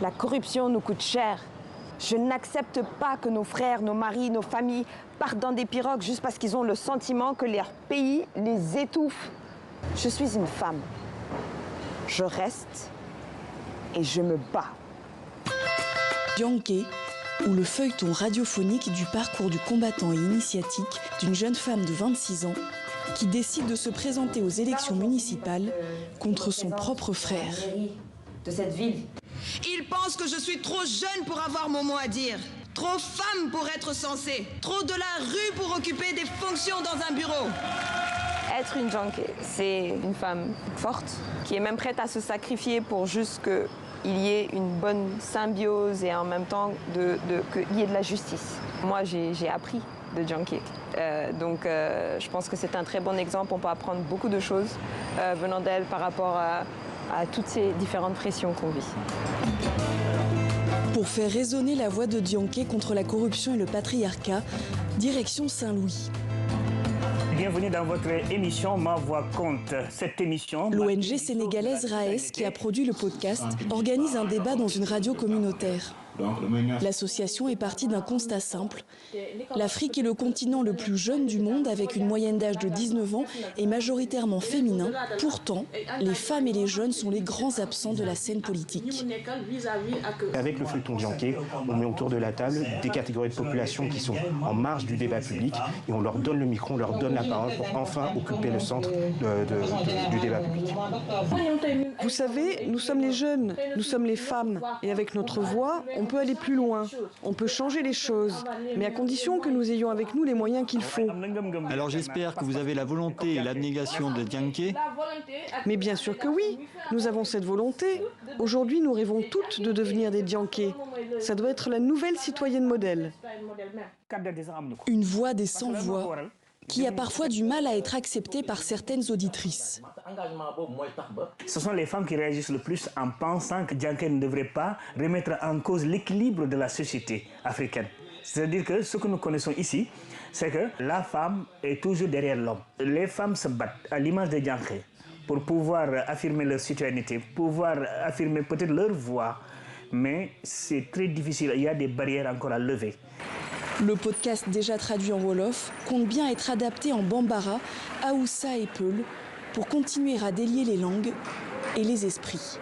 La corruption nous coûte cher. Je n'accepte pas que nos frères, nos maris, nos familles partent dans des pirogues juste parce qu'ils ont le sentiment que leur pays les étouffe. Je suis une femme. Je reste et je me bats. Dianké, ou le feuilleton radiophonique du parcours du combattant et initiatique d'une jeune femme de 26 ans qui décide de se présenter aux élections municipales contre son propre frère. De cette ville. Ils pensent que je suis trop jeune pour avoir mon mot à dire, trop femme pour être censée, trop de la rue pour occuper des fonctions dans un bureau. Être une Dianké, c'est une femme forte, qui est même prête à se sacrifier pour juste qu'il y ait une bonne symbiose et en même temps qu'il y ait de la justice. Moi, j'ai appris de Dianké. Donc je pense que c'est un très bon exemple. On peut apprendre beaucoup de choses venant d'elle par rapport à toutes ces différentes pressions qu'on vit. Pour faire résonner la voix de Dianké contre la corruption et le patriarcat, direction Saint-Louis. Bienvenue dans votre émission Ma Voix compte. Cette émission... L'ONG sénégalaise RAES, qui a produit le podcast, organise un débat dans une radio communautaire. L'association est partie d'un constat simple. L'Afrique est le continent le plus jeune du monde avec une moyenne d'âge de 19 ans et majoritairement féminin. Pourtant, les femmes et les jeunes sont les grands absents de la scène politique. Avec le feuilleton Dianké, on met autour de la table des catégories de population qui sont en marge du débat public et on leur donne le micro, on leur donne la parole pour enfin occuper le centre du débat public. Vous savez, nous sommes les jeunes, nous sommes les femmes et avec notre voix, on peut aller plus loin, on peut changer les choses, mais à condition que nous ayons avec nous les moyens qu'il faut. Alors j'espère que vous avez la volonté et l'abnégation de Dianké. Mais bien sûr que oui, nous avons cette volonté. Aujourd'hui, nous rêvons toutes de devenir des Dianké. Ça doit être la nouvelle citoyenne modèle. Une voix des sans-voix, qui a parfois du mal à être acceptée par certaines auditrices. Ce sont les femmes qui réagissent le plus en pensant que Dianké ne devrait pas remettre en cause l'équilibre de la société africaine. C'est-à-dire que ce que nous connaissons ici, c'est que la femme est toujours derrière l'homme. Les femmes se battent à l'image de Dianké pour pouvoir affirmer leur citoyenneté, pouvoir affirmer peut-être leur voix, mais c'est très difficile, il y a des barrières encore à lever. Le podcast, déjà traduit en Wolof, compte bien être adapté en Bambara, Haoussa et Peul pour continuer à délier les langues et les esprits.